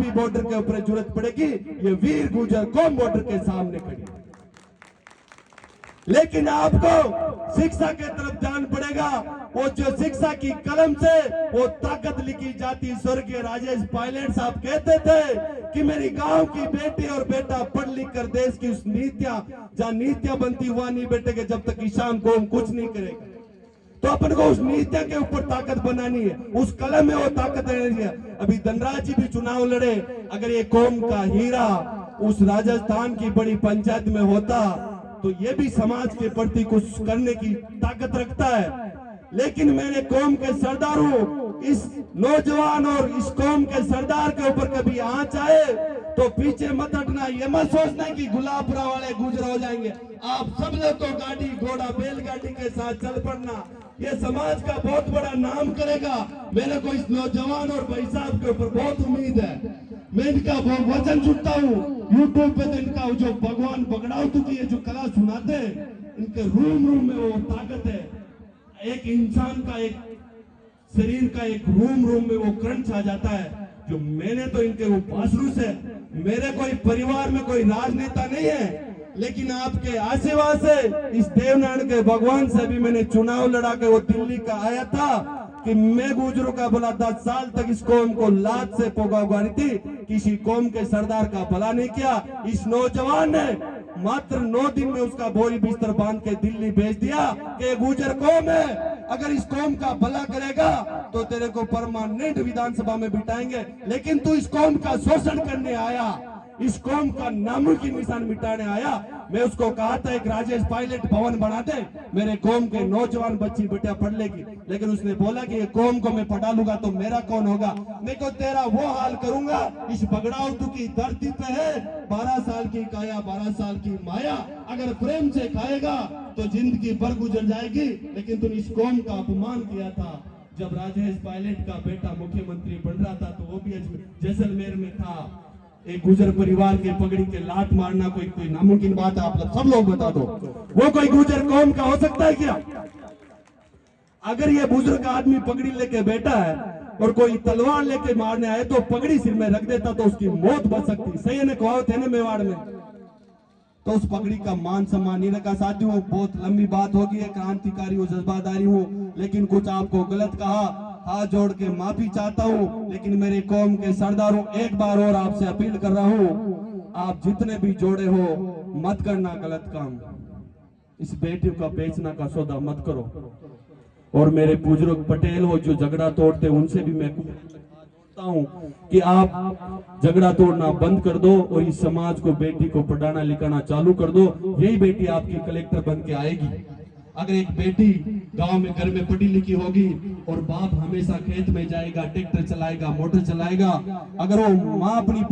भी बॉर्डर के ऊपर जरूरत पड़ेगी, ये वीर गुर्जर कौम बॉर्डर के सामने खड़ी है। लेकिन आपको शिक्षा के तरफ ध्यान पड़ेगा। वो जो शिक्षा की कलम से वो ताकत लिखी जाती। स्वर्गीय राजेश पायलट साहब कहते थे कि मेरी गांव की बेटी और बेटा पढ़ लिख कर देश की उस नीतियां, जहां नीतियां बनती हुआ नहीं बैठेगा जब तक किसान कौम कुछ नहीं करेगा। तो अपन को उस नीतियां के ऊपर ताकत बनानी है, उस कलम में वो ताकत रहनी है। अभी धनराज जी भी चुनाव लड़े, अगर ये कौम का हीरा उस राजस्थान की बड़ी पंचायत में होता तो ये भी समाज के प्रति कुछ करने की ताकत रखता है। लेकिन मैंने कौम के सरदार हूं, इस नौजवान और इस कौम के सरदार के ऊपर कभी आंच आए तो पीछे मत हटना। ये मत सोचना कि गुलाबपुरा वाले गुजर हो जाएंगे। आप सब लोग तो गाड़ी घोड़ा बैलगाड़ी के साथ चल पड़ना, ये समाज का बहुत बड़ा नाम करेगा। मेरे को इस नौजवान और भाई साहब के ऊपर बहुत उम्मीद है। मैं इनका वचन सुनता हूँ यूट्यूब पे, तो इनका जो भगवान बगड़ाउतू की जो कला सुनाते हैं, इनके रूम रूम में वो ताकत है। एक इंसान का, एक शरीर का एक रूम रूम में वो करंट आ जाता है। जो मैंने तो इनके वो पासरू से, मेरे कोई परिवार में कोई राजनेता नहीं है, लेकिन आपके आशीर्वाद से, इस देवनारायण के भगवान से भी मैंने चुनाव लड़ा के वो दिल्ली का आया था कि मैं गुजरों का बोला 10 साल तक इस कौम को लात से पोगा उगानी थी, किसी कौम के सरदार का भला नहीं किया। इस नौजवान ने मात्र 9 दिन में उसका बोरी बिस्तर बांध के दिल्ली भेज दिया कि गुजर कौम है, अगर इस कौम का भला करेगा तो तेरे को परमानेंट विधानसभा में बिठाएंगे। लेकिन तू इस कौम का शोषण करने आया, इस कौम का नामुमकिन निशान मिटाने आया। मैं उसको कहा था एक राजेश पायलट भवन बना दे, मेरे कौम के नौजवान बच्ची बेटा पढ़ लेगी। लेकिन उसने बोला कि ये कौम को मैं पढ़ा लूंगा तो मेरा कौन होगा। मैं को तेरा वो हाल करूंगा। इस बगड़ाउतू की धरती पे है 12 साल की काया 12 साल की माया, अगर प्रेम से खाएगा तो जिंदगी भर गुजर जाएगी। लेकिन तुम इस कौम का अपमान किया था। जब राजेश पायलट का बेटा मुख्यमंत्री बन रहा था तो वो भी जैसलमेर में था। एक गुजर परिवार के पगड़ी के लात मारना कोई नामुमकिन बात है? आप सब लोग बता दो, वो कोई गुजर कौम का हो सकता है क्या? अगर ये बुजुर्ग आदमी पगड़ी लेके बैठा है और कोई तलवार लेके मारने आए तो पगड़ी सिर में रख देता तो उसकी मौत बच सकती। सही ने कहा थे ना मेवाड़ में, तो उस पगड़ी का मान सम्मान नहीं रखा। साथियों, बहुत लंबी बात होगी, क्रांतिकारी हूँ, जज्बादारी हूँ, लेकिन कुछ आपको गलत कहा, हाथ जोड़ के माफी चाहता हूँ। लेकिन मेरे कौम के सरदारों, एक बार और आपसे अपील कर रहा हूँ, आप जितने भी जोड़े हो मत करना गलत काम। इस बेटी का बेचना का सौदा मत करो। और मेरे बुजुर्ग पटेल हो जो झगड़ा तोड़ते, उनसे भी मैं कहता हूँ कि आप झगड़ा तोड़ना बंद कर दो और इस समाज को, बेटी को पढ़ाना लिखाना चालू कर दो। यही बेटी आपकी कलेक्टर बन के आएगी। अगर एक बेटी गांव में घर में पढ़ी लिखी होगी और बाप हमेशा खेत में जाएगा, ट्रैक्टर चलाएगा, मोटर चलाएगा, अगर वो माँ अपनी